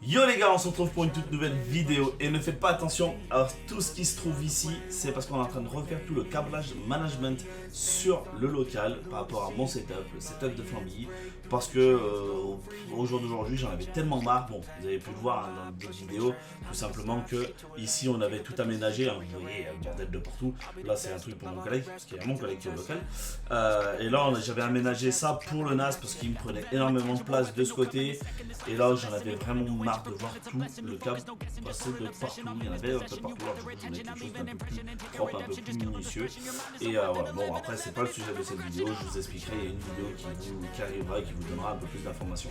Yo les gars, on se retrouve pour une toute nouvelle vidéo et ne faites pas attention à tout ce qui se trouve ici, c'est parce qu'on est en train de refaire tout le câblage management sur le local par rapport à mon setup, le setup de Flamby, parce que au jour d'aujourd'hui j'en avais tellement marre. Bon, vous avez pu le voir hein, dans d'autres vidéos, tout simplement que ici on avait tout aménagé, hein, vous voyez le bordel de partout. Là c'est un truc pour mon collègue, parce qu'il y a mon collègue qui est au local, et là j'avais aménagé ça pour le NAS parce qu'il me prenait énormément de place de ce côté, et là j'en avais vraiment marre de voir tout le câble passer de partout. Il y en avait un peu partout, alors je voulais quelque chose d'un peu plus propre, un peu plus minutieux. Et voilà, bon après c'est pas le sujet de cette vidéo, je vous expliquerai, il y a une vidéo qui arrivera et qui vous donnera un peu plus d'informations.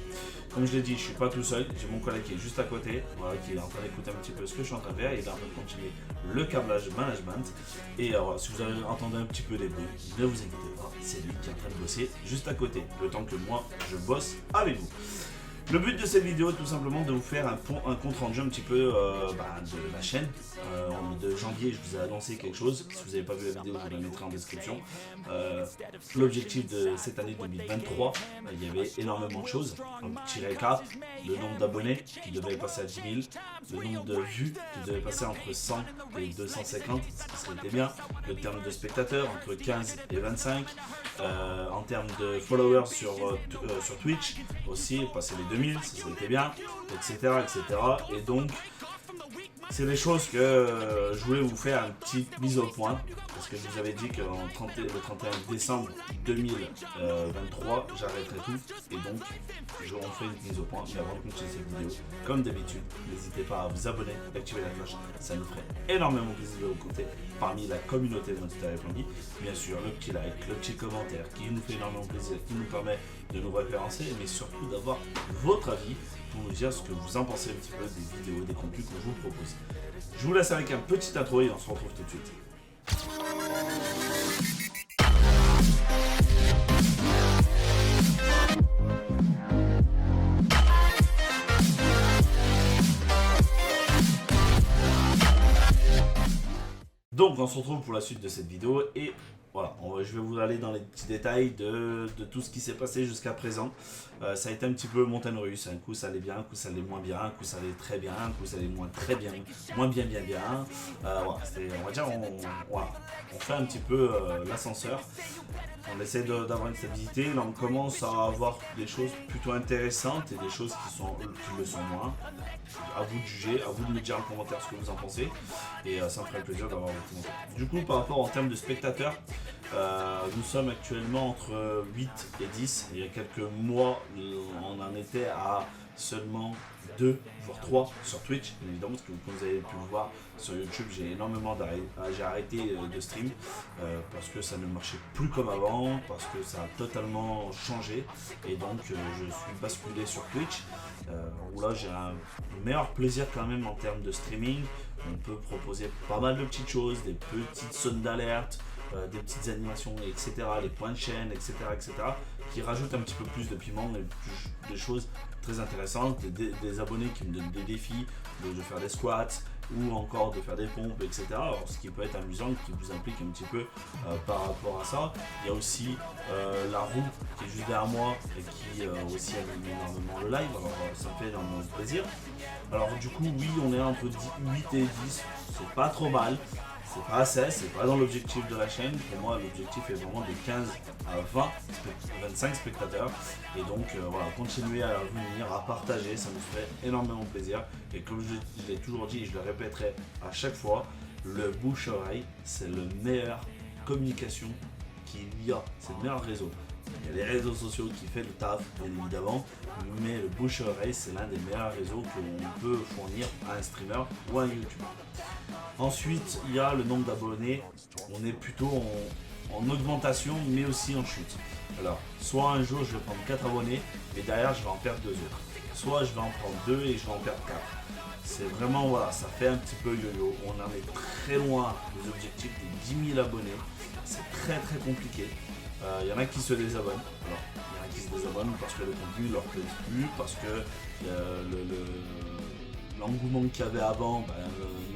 Comme je l'ai dit, je suis pas tout seul, j'ai mon collègue qui est juste à côté, voilà, qui est en train d'écouter un petit peu ce que je suis en train de faire, et il est en train de continuer le câblage management. Et voilà, si vous avez entendu un petit peu des bruits, ne vous inquiétez pas, c'est lui qui est en train de bosser juste à côté, le temps que moi je bosse avec vous. Le but de cette vidéo est tout simplement de vous faire un compte rendu un petit peu de la chaîne. De janvier, je vous ai annoncé quelque chose. Si vous n'avez pas vu la vidéo, je vous la mettrai en description. L'objectif de cette année 2023, il y avait énormément de choses. Un petit récap, le nombre d'abonnés qui devait passer à 10 000, le nombre de vues qui devait passer entre 100 et 250, ce qui serait bien. Le terme de spectateurs, entre 15 et 25. En termes de followers sur Twitch, aussi, passer les 2000, ça serait bien, etc. Et donc, c'est des choses que je voulais vous faire une petite mise au point, parce que je vous avais dit que le 31 décembre 2023, j'arrêterai tout, et donc on fait une mise au point. Mais avant de continuer cette vidéo, comme d'habitude, n'hésitez pas à vous abonner, activer la cloche, ça nous ferait énormément plaisir de vous compter parmi la communauté de Monster Flamby. Bien sûr, le petit like, le petit commentaire qui nous fait énormément plaisir, qui nous permet de nous référencer, mais surtout d'avoir votre avis pour nous dire ce que vous en pensez un petit peu des vidéos, des contenus que je vous propose. Je vous laisse avec un petit intro et on se retrouve tout de suite. Donc on se retrouve pour la suite de cette vidéo et voilà, je vais vous aller dans les petits détails de tout ce qui s'est passé jusqu'à présent. Ça a été un petit peu montagne russe, un coup ça allait bien, un coup ça allait moins bien, un coup ça allait très bien, un coup ça allait moins très bien, moins bien. Voilà, on va dire, on fait un petit peu l'ascenseur. On essaie d'avoir une stabilité, là on commence à avoir des choses plutôt intéressantes et des choses qui le sont moins. À vous de juger, à vous de me dire en commentaire ce que vous en pensez, et ça me ferait plaisir d'avoir vos commentaires. Du coup, par rapport en termes de spectateurs, nous sommes actuellement entre 8 et 10. Il y a quelques mois, on en était à seulement 2 voire 3 sur Twitch, évidemment, parce que comme vous avez pu le voir sur YouTube, j'ai arrêté de stream parce que ça ne marchait plus comme avant, parce que ça a totalement changé, et donc je suis basculé sur Twitch où là j'ai un meilleur plaisir quand même en termes de streaming. On peut proposer pas mal de petites choses, des petites zones d'alerte, des petites animations, etc., les points de chaîne, etc., qui rajoutent un petit peu plus de piment et des choses très intéressantes, des abonnés qui me donnent des défis de faire des squats ou encore de faire des pompes, etc. Alors, ce qui peut être amusant, qui vous implique un petit peu par rapport à ça. Il y a aussi la roue qui est juste derrière moi et qui aussi anime énormément le live, alors ça me fait énormément plaisir. Alors du coup, oui, on est entre 8 et 10, c'est pas trop mal. C'est pas assez, c'est pas dans l'objectif de la chaîne. Pour moi, l'objectif est vraiment de 15 à 25 spectateurs. Et donc, voilà, continuez à venir, à partager, ça nous ferait énormément plaisir. Et comme je l'ai toujours dit et je le répéterai à chaque fois, le bouche-oreille, c'est la meilleure communication qu'il y a. C'est le meilleur réseau. Il y a les réseaux sociaux qui font le taf, bien évidemment, mais le bouche-oreille, c'est l'un des meilleurs réseaux qu'on peut fournir à un streamer ou à un YouTuber. Ensuite, il y a le nombre d'abonnés. On est plutôt en augmentation, mais aussi en chute. Alors, soit un jour, je vais prendre 4 abonnés, et derrière, je vais en perdre 2 autres. Soit je vais en prendre 2 et je vais en perdre 4. C'est vraiment, voilà, ça fait un petit peu yo-yo. On en est très loin des objectifs des 10 000 abonnés. C'est très compliqué. Il y en a qui se désabonnent. Alors, il y en a qui se désabonnent parce que le contenu leur plaît plus, parce que l'engouement qu'il y avait avant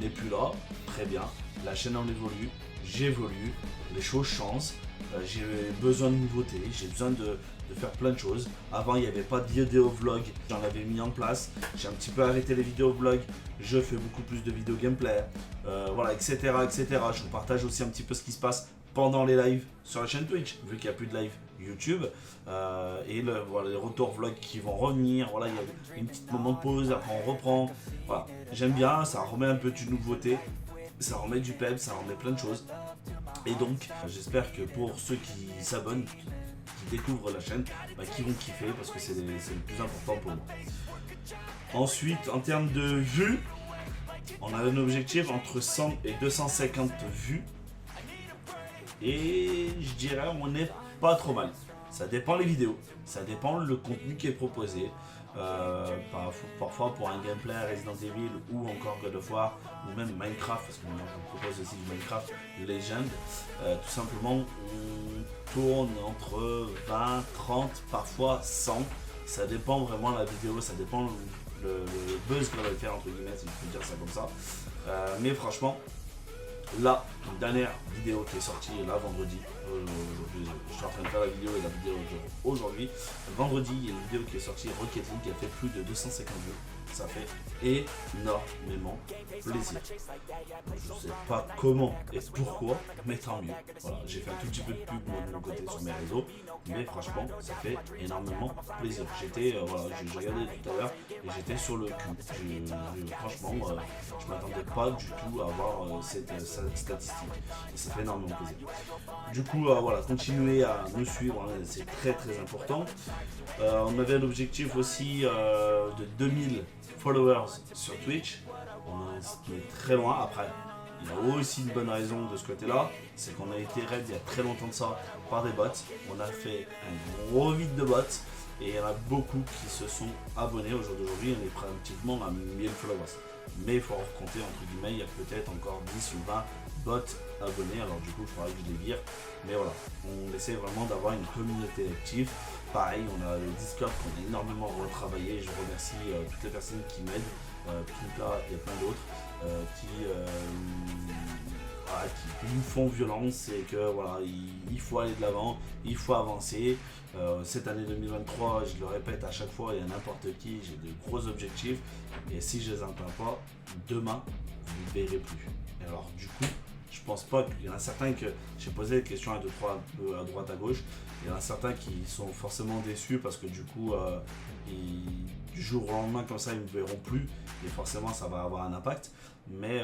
n'est plus là. Très bien. La chaîne en évolue, j'évolue, les choses changent. j'ai besoin de nouveautés, j'ai besoin de faire plein de choses. Avant, il n'y avait pas de vidéo vlog, j'en avais mis en place. J'ai un petit peu arrêté les vidéos vlog, je fais beaucoup plus de vidéos gameplay, voilà, etc., etc. Je vous partage aussi un petit peu ce qui se passe pendant les lives sur la chaîne Twitch, vu qu'il n'y a plus de live YouTube. Et voilà, les retours vlog qui vont revenir. Voilà, il y a une petite moment de pause, après on reprend. Voilà, j'aime bien, ça remet un peu de nouveauté, ça remet du pep, ça remet plein de choses. Et donc, j'espère que pour ceux qui s'abonnent, qui découvrent la chaîne, qui vont kiffer parce que c'est le plus important pour moi. Ensuite, en termes de vues, on a un objectif entre 100 et 250 vues. Et je dirais on n'est pas trop mal. Ça dépend les vidéos, ça dépend le contenu qui est proposé. Parfois pour un gameplay Resident Evil ou encore God of War ou même Minecraft, parce que moi je propose aussi du Minecraft Legend, tout simplement on tourne entre 20, 30, parfois 100. Ça dépend vraiment de la vidéo, ça dépend le buzz qu'on va faire entre guillemets, si je peux dire ça comme ça. Mais franchement, là, une dernière vidéo qui est sortie là vendredi, je suis en train de faire la vidéo et la vidéo aujourd'hui. Vendredi, il y a une vidéo qui est sortie, Rocket League, qui a fait plus de 250 vues. Ça fait énormément plaisir. Je sais pas comment et pourquoi, mais tant mieux. Voilà, j'ai fait un tout petit peu de pub moi, de mon côté sur mes réseaux, mais franchement, ça fait énormément plaisir. J'étais, voilà, j'ai regardé tout à l'heure et j'étais sur le cul. Franchement, je m'attendais pas du tout à avoir cette statistique. Et ça fait énormément plaisir. Du coup, voilà, continuez à nous suivre, hein, c'est très très important. On avait l'objectif aussi de 2000 followers sur Twitch. On est très loin. Après, il y a aussi une bonne raison de ce côté-là, c'est qu'on a été raid il y a très longtemps de ça par des bots. On a fait un gros vide de bots et il y en a beaucoup qui se sont abonnés. Au jour d'aujourd'hui, on est pratiquement à 1000 followers. Mais il faut en compter, entre guillemets, il y a peut-être encore 10 ou 20 bots abonnés. Alors du coup, il faudra que je les vire. Mais voilà, on essaie vraiment d'avoir une communauté active. Pareil, on a le Discord qu'on a énormément retravaillé. Je remercie toutes les personnes qui m'aident. Là, il y a plein d'autres qui nous font violence et que voilà, il faut aller de l'avant, il faut avancer. Cette année 2023, je le répète à chaque fois et à n'importe qui, j'ai de gros objectifs et si je les atteins pas, demain, vous ne verrez plus. Et alors du coup, je pense pas qu'il y en a certains que j'ai posé des questions à droite à gauche. Il y en a certains qui sont forcément déçus parce que du coup, du jour au lendemain comme ça, ils ne me verront plus et forcément ça va avoir un impact. Mais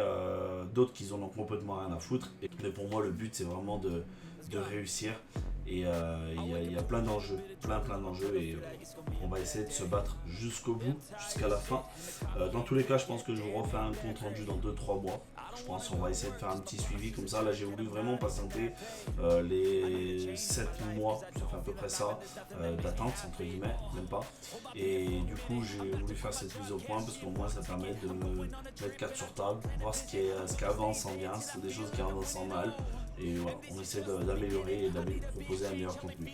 d'autres qui en ont complètement rien à foutre. Mais pour moi, le but c'est vraiment de réussir. Et il y a plein d'enjeux, plein d'enjeux et on va essayer de se battre jusqu'au bout, jusqu'à la fin. Dans tous les cas, je pense que je vous refais un compte rendu dans 2-3 mois. Je pense qu'on va essayer de faire un petit suivi comme ça. Là, j'ai voulu vraiment patienter les 7 mois, ça fait à peu près ça, d'attente, entre guillemets, même pas. Et du coup, j'ai voulu faire cette mise au point parce qu'au moins, ça permet de me mettre carte sur table, voir ce qui avance en bien, c'est des choses qui avancent en mal. Et voilà, on essaie d'améliorer et de proposer un meilleur contenu.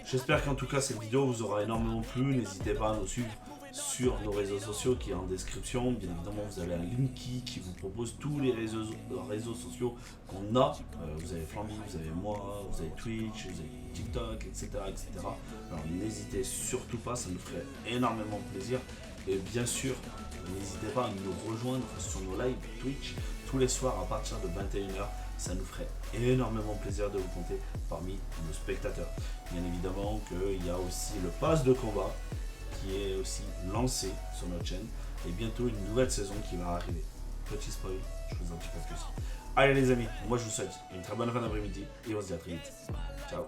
J'espère qu'en tout cas cette vidéo vous aura énormément plu. N'hésitez pas à nous suivre sur nos réseaux sociaux qui est en description. Bien évidemment, vous avez un Linky qui vous propose tous les réseaux sociaux qu'on a. Vous avez Flamby, vous avez moi, vous avez Twitch, vous avez TikTok, etc. etc. Alors n'hésitez surtout pas, ça nous ferait énormément plaisir. Et bien sûr, n'hésitez pas à nous rejoindre sur nos lives Twitch tous les soirs à partir de 21h. Ça nous ferait énormément plaisir de vous compter parmi nos spectateurs. Bien évidemment qu'il y a aussi le pass de combat qui est aussi lancé sur notre chaîne et bientôt une nouvelle saison qui va arriver. Petit spoil, je vous en dis pas plus. Allez les amis, moi je vous souhaite une très bonne fin d'après-midi et on se dit à très vite. Ciao.